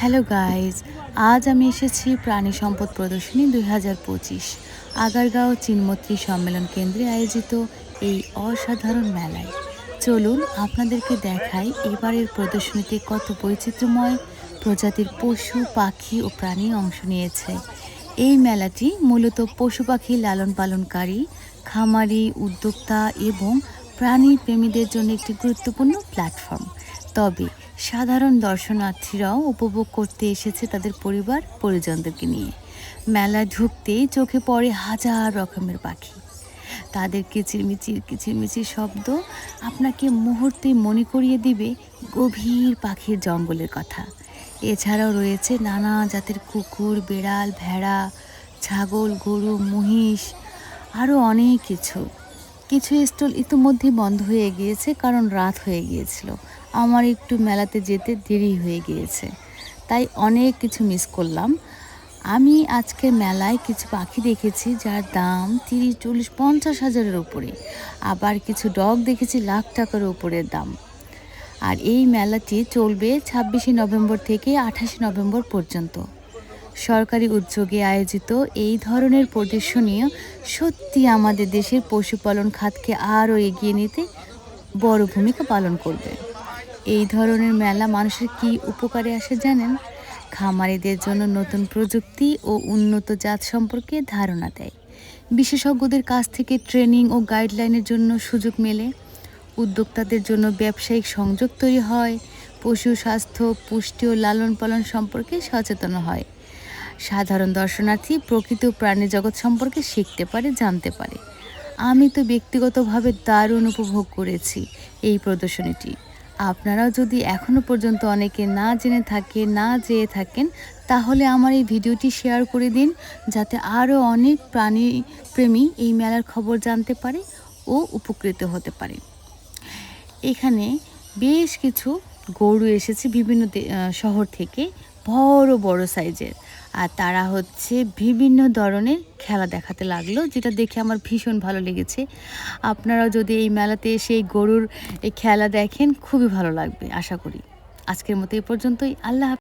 Hello guys, আজ আমি এসেছি প্রাণী সম্পদ প্রদর্শনী 2025 আগারগাঁও চিনমত্রী সম্মেলন কেন্দ্রে আয়োজিত এই অসাধারণ মেলায়। চলুন আপনাদেরকে দেখাই এবারের প্রদর্শনীতে কত বৈচিত্র্যময় প্রজাতির পশু, পাখি ও প্রাণী অংশ নিয়েছে। এই মেলাটি মূলত পশু পাখি লালন পালনকারী, খামারি, উদ্যোক্তা এবং প্রাণী প্রেমীদের জন্য একটি গুরুত্বপূর্ণ প্ল্যাটফর্ম। তবে সাধারণ দর্শনার্থীরাও উপভোগ করতে এসেছে তাদের পরিবার পরিজনদেরকে নিয়ে। মেলায় ঢুকতেই চোখে পড়ে হাজার রকমের পাখি। তাদের কিচিরমিচির শব্দ আপনাকে মুহূর্তে মনে করিয়ে দিবে গভীর পাখির জঙ্গলের কথা। এছাড়াও রয়েছে নানা জাতের কুকুর, বিড়াল, ভেড়া, ছাগল, গরু, মহিষ, আরও অনেক কিছু। কিছু স্টল ইতিমধ্যেই বন্ধ হয়ে গিয়েছে, কারণ রাত হয়ে গিয়েছিল। আমার একটু মেলাতে যেতে দেরি হয়ে গিয়েছে, তাই অনেক কিছু মিস করলাম। আমি আজকের মেলায় কিছু পাখি দেখেছি যার দাম 30, 40, 50 হাজারের উপরে। আবার কিছু ডগ দেখেছি লাখ টাকার উপরের দাম। আর এই মেলাটি চলবে 26শে নভেম্বর থেকে 28শে নভেম্বর পর্যন্ত। সরকারি উদ্যোগে আয়োজিত এই ধরনের প্রদর্শনী সত্যি আমাদের দেশের পশুপালন খাতকে আরও এগিয়ে নিতে বড় ভূমিকা পালন করবে। এই ধরনের মেলা মানুষের কী উপকারে আসে জানেন? খামারিদের জন্য নতুন প্রযুক্তি ও উন্নত জাত সম্পর্কে ধারণা দেয়। বিশেষজ্ঞদের কাছ থেকে ট্রেনিং ও গাইডলাইনের জন্য সুযোগ মেলে। উদ্যোক্তাদের জন্য ব্যবসায়িক সংযোগ তৈরি হয়। পশু স্বাস্থ্য, পুষ্টি ও লালন পালন সম্পর্কে সচেতন হয়। সাধারণ দর্শনার্থী প্রকৃতি ও প্রাণী জগৎ সম্পর্কে শিখতে পারে, জানতে পারে। আমি তো ব্যক্তিগতভাবে দারুণ উপভোগ করেছি এই প্রদর্শনীটি। আপনারাও যদি এখনও পর্যন্ত অনেকে না জেনে থাকে, না যেয়ে থাকেন, তাহলে আমার এই ভিডিওটি শেয়ার করে দিন, যাতে আরও অনেক প্রাণী প্রেমী এই মেলার খবর জানতে পারে ও উপকৃত হতে পারে। এখানে বেশ কিছু গরু এসেছে বিভিন্ন শহর থেকে, বড় বড় সাইজের। আর তারা বিভিন্ন ধরনের খেলা দেখাতে লাগলো, যেটা দেখে আমার ভীষণ ভালো লেগেছে। আপনারাও যদি এই মেলাতে এসে এই গরুর এই খেলা দেখেন, খুবই ভালো লাগবে আশা করি। আজকের মতো এই পর্যন্তই। আল্লাহ হাফেজ।